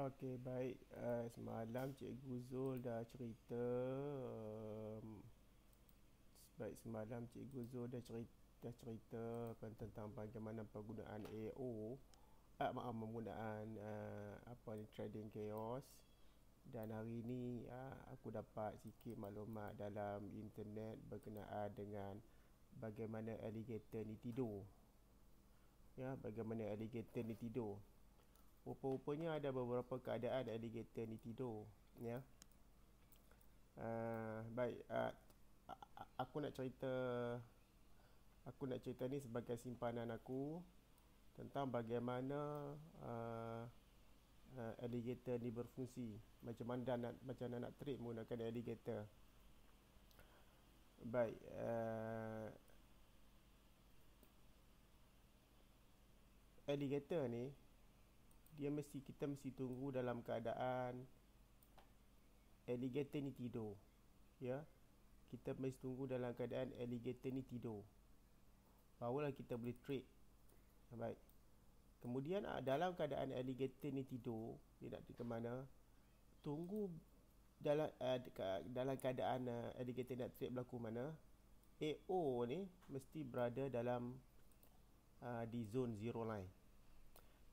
Okey, baik. Semalam Cikgu Zul dah cerita. Baik, semalam Cikgu Zul dah cerita tentang bagaimana penggunaan AO. Maaf, penggunaan apa ni, trading chaos. Dan hari ini aku dapat sikit maklumat dalam internet berkenaan dengan bagaimana alligator ni tidur. Ya, bagaimana alligator ni tidur. Rupa-rupanya ada beberapa keadaan alligator ni tidur, ya. Baik, aku nak cerita ni sebagai simpanan aku tentang bagaimana uh, alligator ni berfungsi. Macam mana nak trade menggunakan alligator. Baik, alligator ni kita mesti tunggu dalam keadaan alligator ni tidur, ya. Kita mesti tunggu dalam keadaan alligator ni tidur, barulah kita boleh trade. Baik. Kemudian dalam keadaan alligator ni tidur, dia nak pergi ke mana? Tunggu dalam keadaan alligator nak trade berlaku mana? AO ni mesti berada dalam di zone zero line.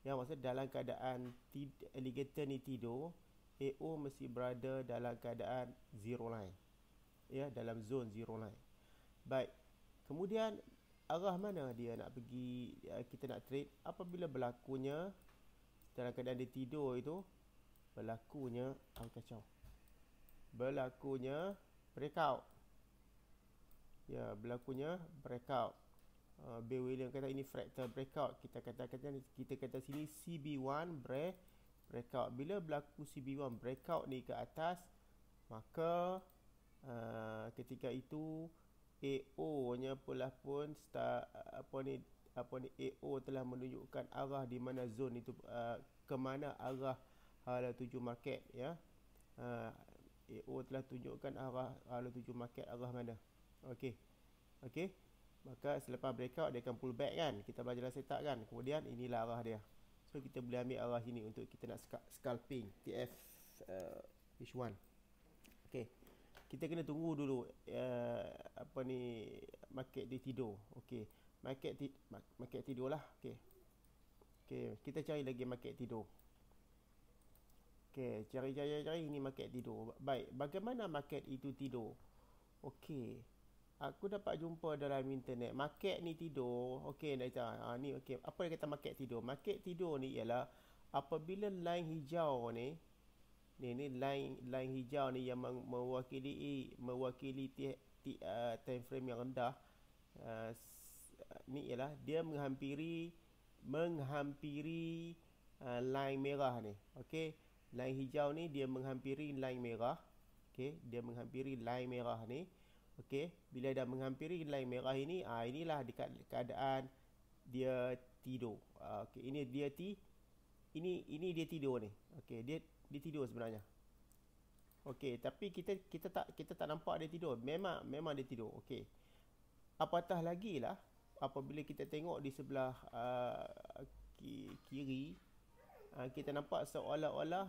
Yang maksud dalam keadaan alligator ni tidur, AO mesti berada dalam keadaan zero line. Ya, dalam zone zero line. Baik. Kemudian arah mana dia nak pergi, kita nak trade apabila berlakunya dalam keadaan dia tidur itu, berlakunya kacau. Berlakunya breakout. Ya, berlakunya breakout. Bill Williams kata ini fractal breakout. Kita kata sini CB1 breakout. Bila berlaku CB1 breakout ni ke atas, maka ketika itu AO nya pula pun start, AO telah menunjukkan arah di mana zone itu, ke mana arah hala tuju market, ya. AO telah tunjukkan arah hala tuju market arah mana. Okey. Maka selepas breakout dia akan pull back kan. Kita belajar dalam setup kan. Kemudian inilah arah dia. So kita boleh ambil arah sini untuk kita nak scalping TF H1. Okey. Kita kena tunggu dulu market dia tidur. Okey. Market tidur lah. Okey, kita cari lagi market tidur. Okey, cari ini market tidur. Baik, bagaimana market itu tidur? Okey. Aku dapat jumpa dalam internet market ni tidur. Okey, ni okey. Apa dia kata market tidur? Market tidur ni ialah apabila line hijau ni line hijau ni yang mewakili time frame yang rendah, ni ialah dia menghampiri line merah ni. Okey, line hijau ni dia menghampiri line merah. Okey, dia menghampiri line merah ni. Okey, bila dah menghampiri line merah ini, inilah dekat keadaan dia tidur. Okey, ini dia tidur ni. Okey, dia tidur sebenarnya. Okey, tapi kita tak nampak dia tidur. Memang dia tidur. Okey. Apatah lagi lah apabila kita tengok di sebelah kiri, kita nampak seolah-olah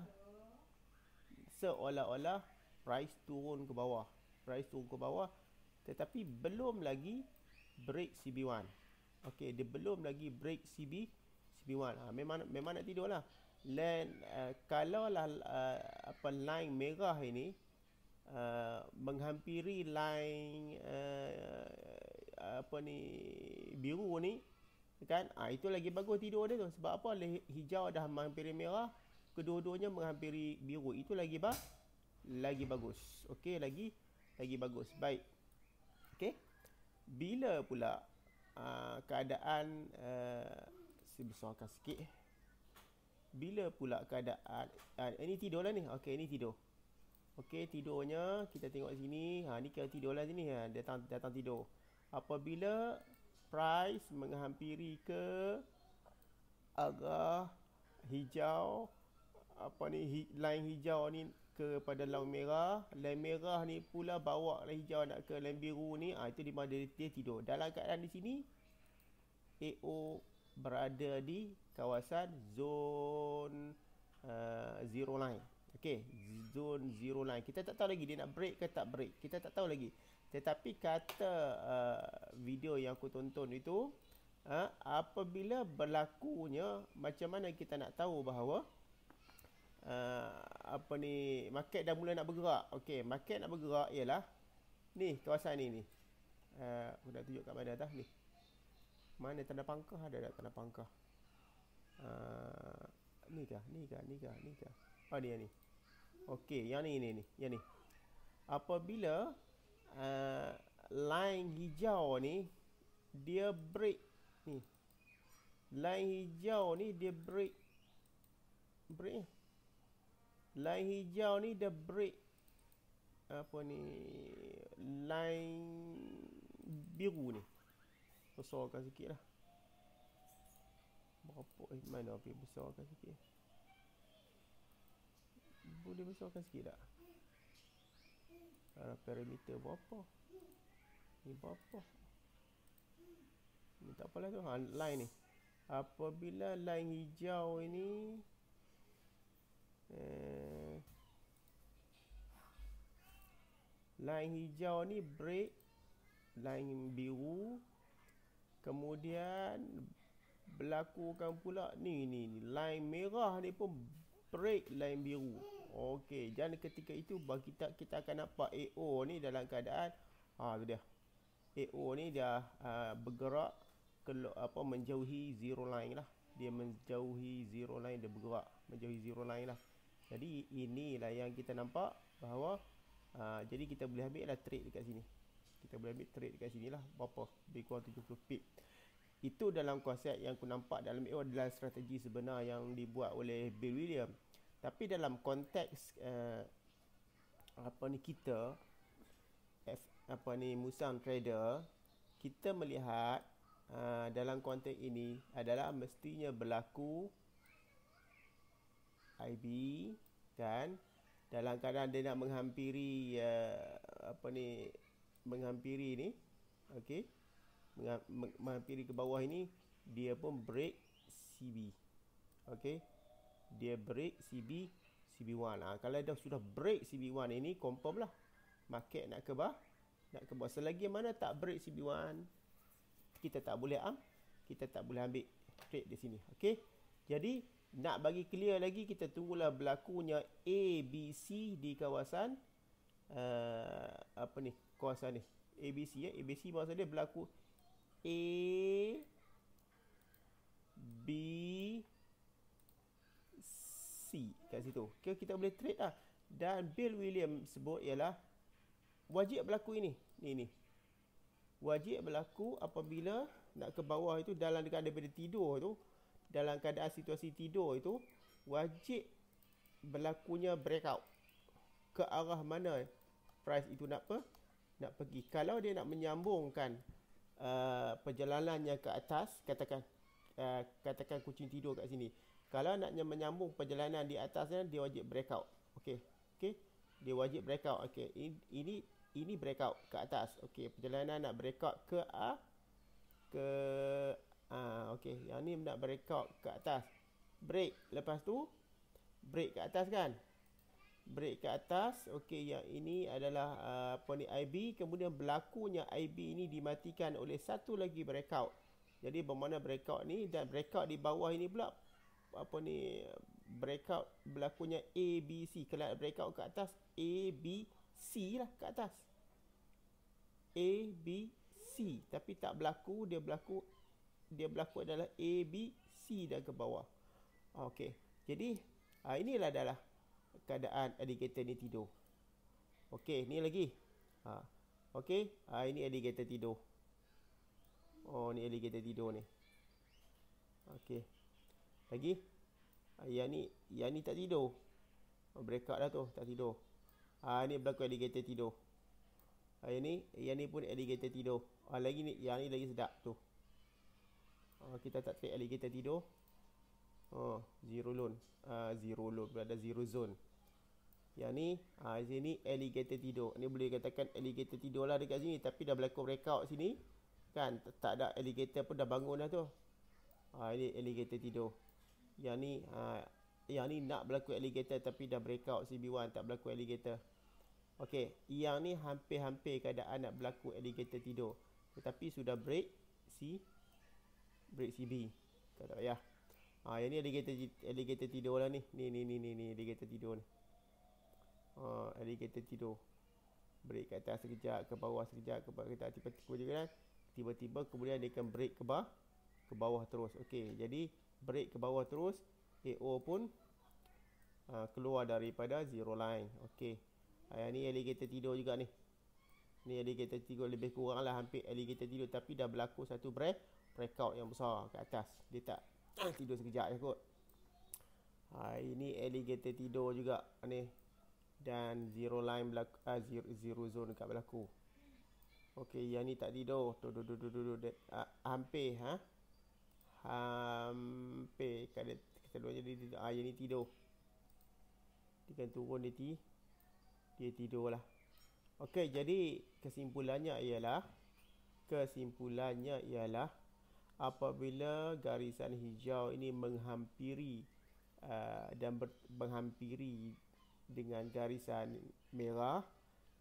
price turun ke bawah. Tetapi belum lagi break CB1. Okey, dia belum lagi break CB1. Memang nak tidur lah. Kalau lah line merah ini menghampiri line biru ni kan, itu lagi bagus tidur dia tu. Sebab apa? Hijau dah menghampiri merah, kedua-duanya menghampiri biru. Itu lagi bagus. Okey, lagi bagus. Baik. Okey. Bila pula keadaan saya besarkan sikit. Bila pula keadaan ini tidur lah ni. Okey, ini tidur. Okey, tidurnya kita tengok sini. Ni kira tidur lah sini. Datang tidur. Apabila price menghampiri ke arah hijau, line hijau ni kepada line merah ni pula bawa line hijau nak ke line biru ni, itu di mana dia tidur. Dalam keadaan di sini AO berada di kawasan zone zero line. Okey, zone zero line. Kita tak tahu lagi dia nak break ke tak break. Kita tak tahu lagi. Tetapi kata video yang aku tonton itu, apabila berlakunya, macam mana kita nak tahu bahawa market dah mula nak bergerak. Okey, market nak bergerak ialah ni, kawasan ni. Aku nak tunjuk kat mana dah ni. Mana tanda pangkah? Ada tak tanda pangkah? Ni kah? Oh, ni. Okey, yang ni. Yang ni. Apabila line hijau ni dia break ni. Line hijau ni dia break ni. Line hijau ni dia break line biru ni. Besarkan sikit lah. Berapa? Mana api besarkan sikit. Boleh besarkan sikit tak? Parameter berapa? Ni berapa? Ni tak apalah tu. Line ni. Apabila line hijau ini line hijau ni break line biru, kemudian berlakukan pula ni line merah ni pun break line biru. Okey, dan ketika itu bagi kita akan nampak AO ni dalam keadaan tu dia. AO ni dah bergerak menjauhi zero line lah. Dia menjauhi zero line, dia bergerak menjauhi zero line lah. Jadi inilah yang kita nampak bahawa jadi kita boleh ambil lah trade dekat sini. Kita boleh ambil trade dekat sini lah. Berapa? Lebih kurang 70 pip. Itu dalam konsep yang aku nampak dalam AO adalah strategi sebenar yang dibuat oleh Bill Williams. Tapi dalam konteks kita Musang Trader, kita melihat dalam konteks ini adalah mestinya berlaku IB kan, dalam keadaan dia nak menghampiri menghampiri ni, okey, menghampiri ke bawah ini, dia pun break CB. Okey, dia break CB1. Kalau dah sudah break CB1 ini, confirm lah market nak ke bawah. Selagi mana tak break CB1, kita tak boleh ambil trade di sini. Okey, jadi nak bagi clear lagi, kita tunggulah berlakunya ABC di kawasan kawasan ni ABC. ABC maksud dia berlaku A B C kat situ. Okay, kita boleh trade lah. Dan Bill Williams sebut ialah wajib berlaku ini. Ni. Wajib berlaku apabila nak ke bawah itu, dalam keadaan daripada tidur tu, dalam keadaan situasi tidur itu, wajib berlakunya breakout. Ke arah mana price itu nak pergi. Kalau dia nak menyambungkan perjalanannya ke atas, katakan kucing tidur kat sini. Kalau nak menyambung perjalanan di atasnya, dia wajib breakout. Okey. Dia wajib breakout. Okey. Ini breakout ke atas. Okey, perjalanan nak breakout okey, yang ni nak breakout ke atas. Break, lepas tu break ke atas kan? Break ke atas. Okey, yang ini adalah IB, kemudian berlakunya IB ini dimatikan oleh satu lagi breakout. Jadi bermakna breakout ni dan breakout di bawah ini pula breakout berlakunya ABC. Kalau breakout ke atas, ABC lah ke atas. ABC, tapi tak berlaku, dia berlaku adalah ABC dan ke bawah. Okey. Jadi inilah adalah keadaan alligator ni tidur. Okey, ni lagi. Okey, ini alligator tidur. Oh, ni alligator tidur ni. Okey. Lagi. Yang ni tak tidur. Breakout dah tu, tak tidur. Ni berlaku alligator tidur. Yang ni pun alligator tidur. Lagi ni, yang ni lagi sedap tu. Kita tak trade alligator tidur. Zero loan. Zero loan, berada zero zone. Yang ni, sini alligator tidur. Ni boleh katakan alligator tidur lah dekat sini, tapi dah berlaku breakout sini. Kan, tak ada alligator pun dah bangun dah tu. Ini alligator tidur. Yang ni, Yang ni nak berlaku alligator tapi dah breakout CB1, tak berlaku alligator. Okey, yang ni hampir-hampir keadaan nak berlaku alligator tidur. Tetapi sudah break CB. Tak payah. Yang ni alligator tidur lah ni. Ni alligator tidur ni. Alligator tidur. Break ke atas sekejap, ke bawah sekejap, ke bawah sekejap, tiba-tiba je kan. Tiba-tiba kemudian dia akan break ke bawah terus. Okey, jadi break ke bawah terus, AO pun keluar daripada zero line. Okey. Yang ni alligator tidur juga ni. Ni alligator tidur lebih kurang lah hampir alligator tidur, tapi dah berlaku satu breakout yang besar kat atas. Dia tak tidur sekejap je kot. Ini alligator tidur juga ni. Dan zero line berlaku, zero zone dekat berlaku. Okey, yang ni tak tidur. Hampir hampir keduanya dia tidur. Yang ni tidur. Dia kan turun, dia tidur lah. Okey, jadi kesimpulannya ialah apabila garisan hijau ini menghampiri menghampiri dengan garisan merah,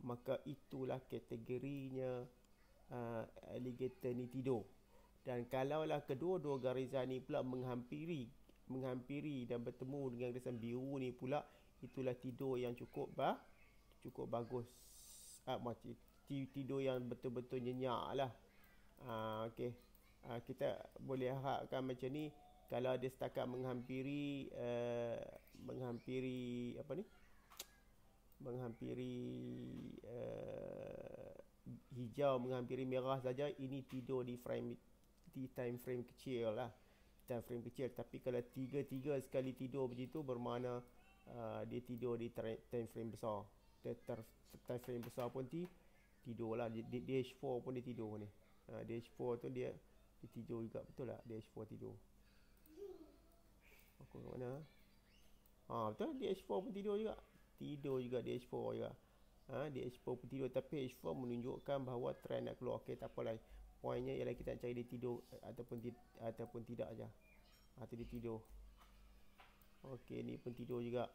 maka itulah kategorinya alligator ni tidur. Dan kalaulah kedua-dua garisan ni pula menghampiri dan bertemu dengan garisan biru ni pula, itulah tidur yang cukup bagus. Tidur yang betul-betul nyenyak lah. Okey. Kita boleh harapkan macam ni. Kalau dia setakat menghampiri hijau menghampiri merah saja, ini tidur di time frame kecil lah. Time frame kecil. Tapi kalau tiga sekali tidur begitu, bermakna dia tidur di time frame besar. Time frame besar pun tidur lah. DH4 pun dia tidur ni. DH4 tu dia tidur juga. Betul tak? DH4 tidur. Aku kat mana? Betul, DH4 pun tidur juga. Tidur juga DH4 juga. DH4 pun tidur, tapi H4 menunjukkan bahawa trend nak keluar. Okey, tak apalah. Poinnya ialah kita nak cari dia tidur ataupun tidak aja. Tu dia tidur. Okey, ni pun tidur juga.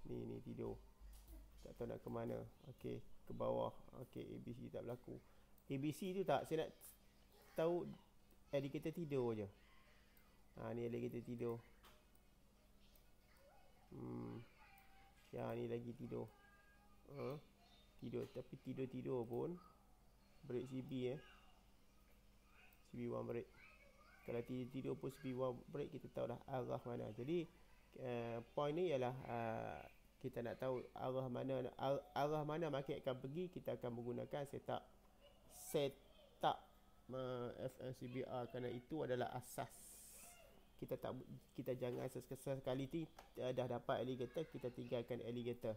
Ni tidur. Tak tahu nak ke mana. Okey, ke bawah. Okey, ABC tak berlaku. ABC tu tak, saya nak tahu alligator tidur je. Ni alligator tidur. Yang ni lagi tidur. Tidur, tapi tidur pun break CB CB1 break. Kalau tidur pun CB1 break, kita tahu dah arah mana. Jadi point ni ialah kita nak tahu arah mana market akan pergi. Kita akan menggunakan setup FMCBR, kerana itu adalah asas. Kita jangan sekali dah dapat alligator kita tinggalkan alligator.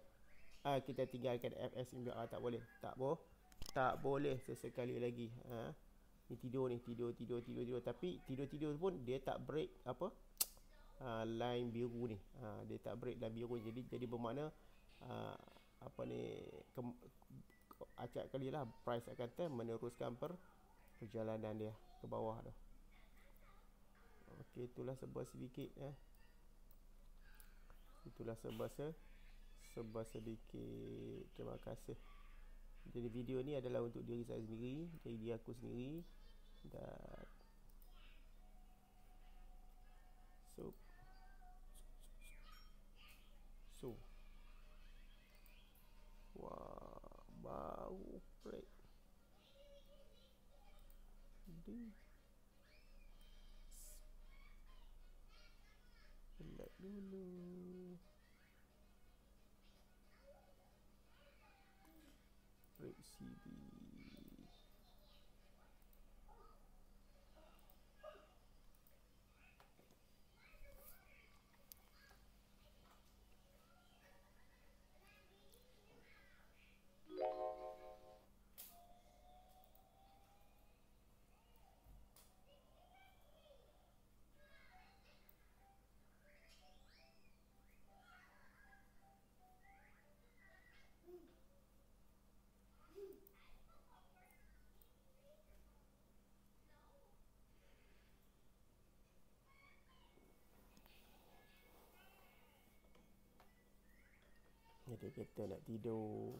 Kita tinggalkan FMCBR, tak boleh. Tak boleh sesekali lagi. Ni tidur. Tapi tidur pun dia tak break line biru ni. Dia tak break line biru. Jadi bermakna acap kali lah price akan meneruskan perjalanan dia ke bawah tu. Okey, itulah serba sedikit Itulah serba sedikit. Terima kasih. Jadi video ni adalah untuk diri saya sendiri, diri aku sendiri. Dan so wah, baru break. Select dulu. Break CB. dia kata nak tidur.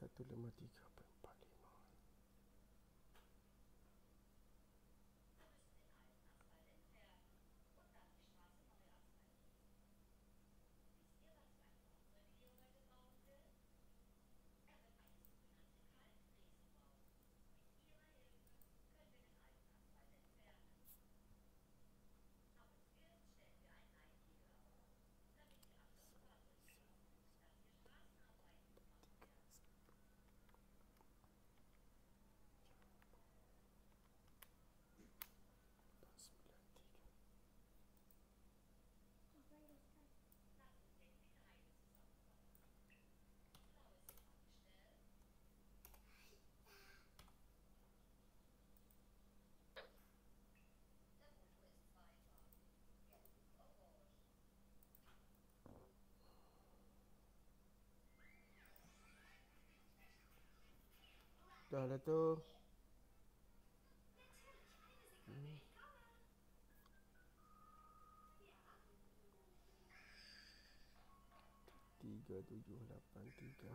Satu lima tiga empat lima. Dah lah tu. Tiga tujuh lapan tiga.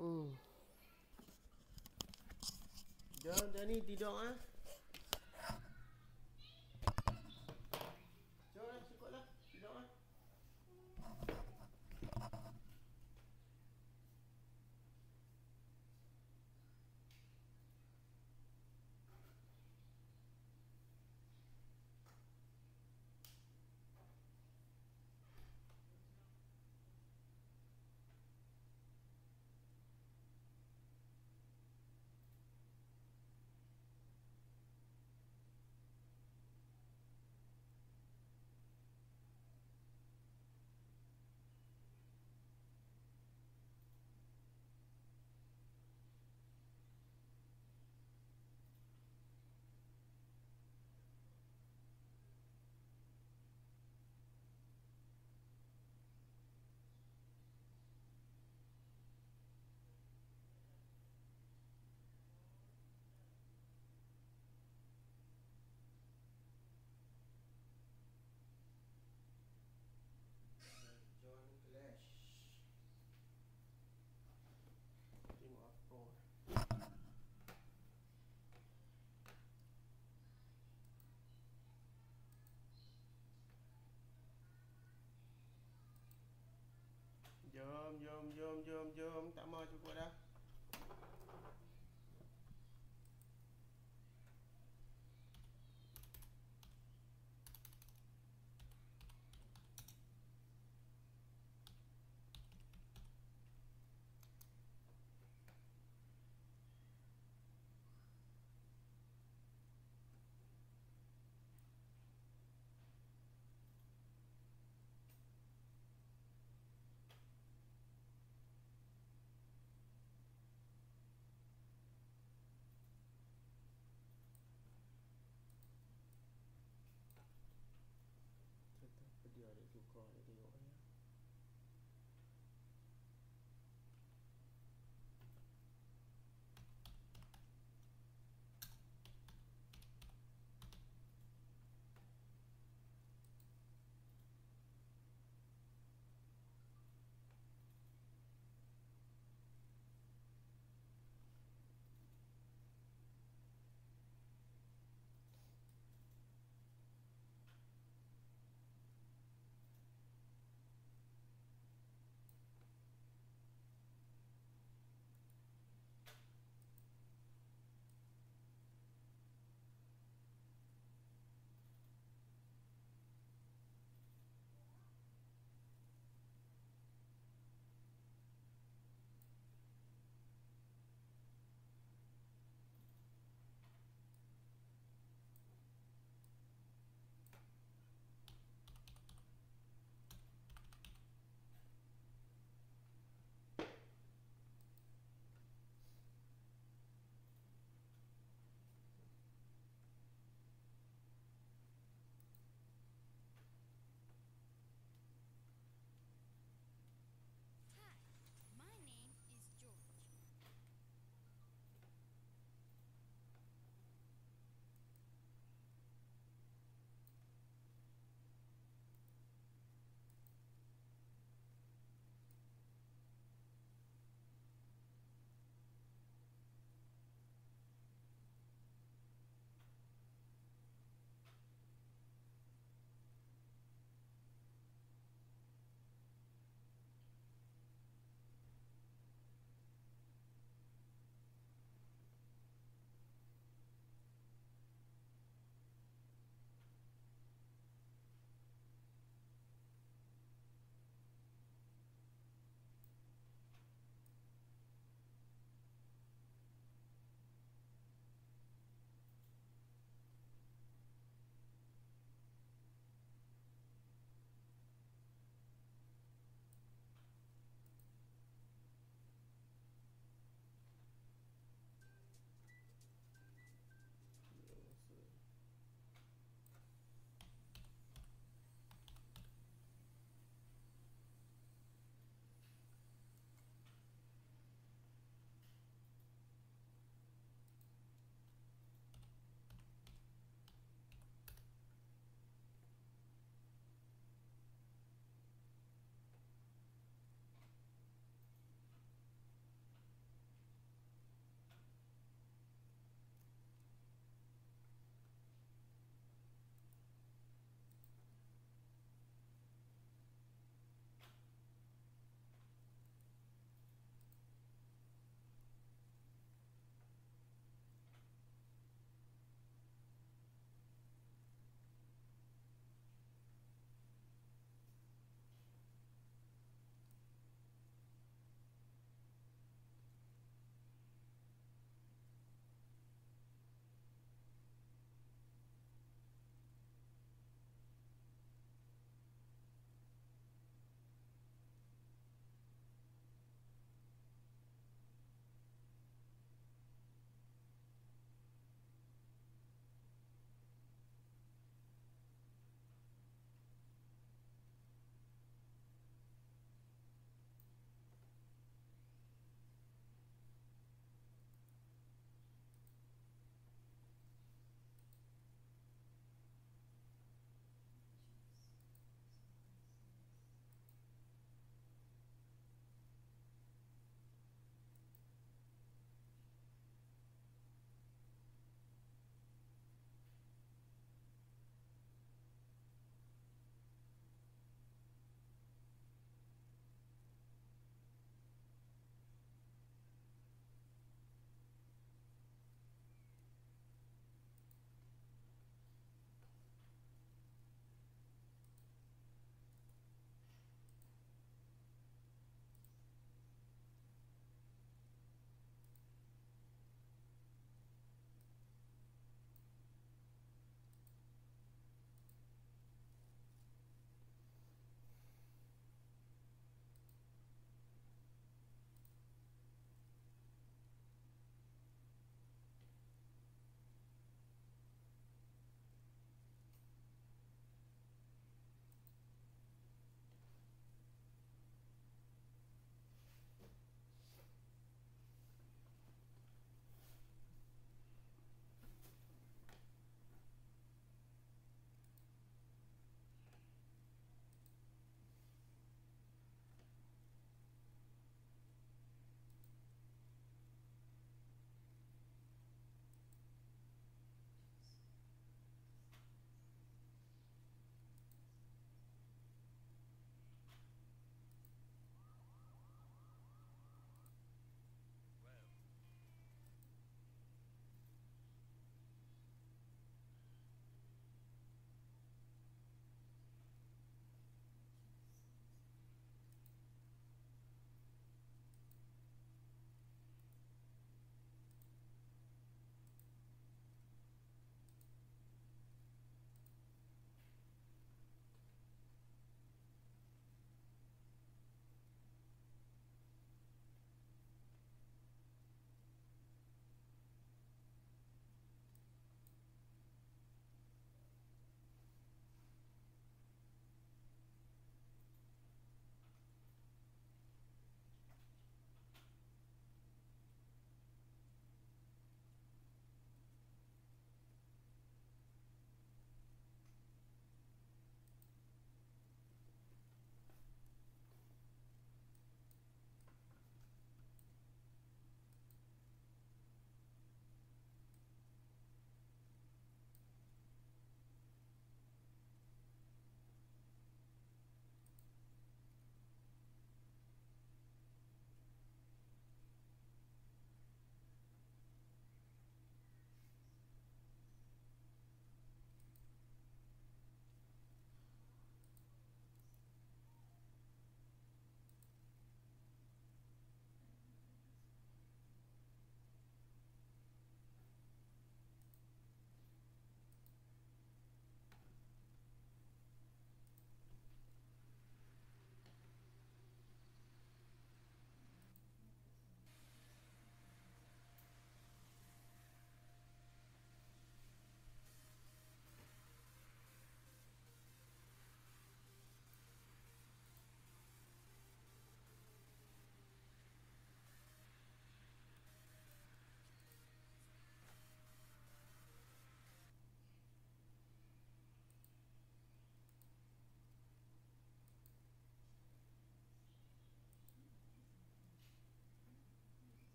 Hmm. Jom Dani tidur ah. Jomlah cukuplah tidur ah. John Clash. Tengok apa. Jom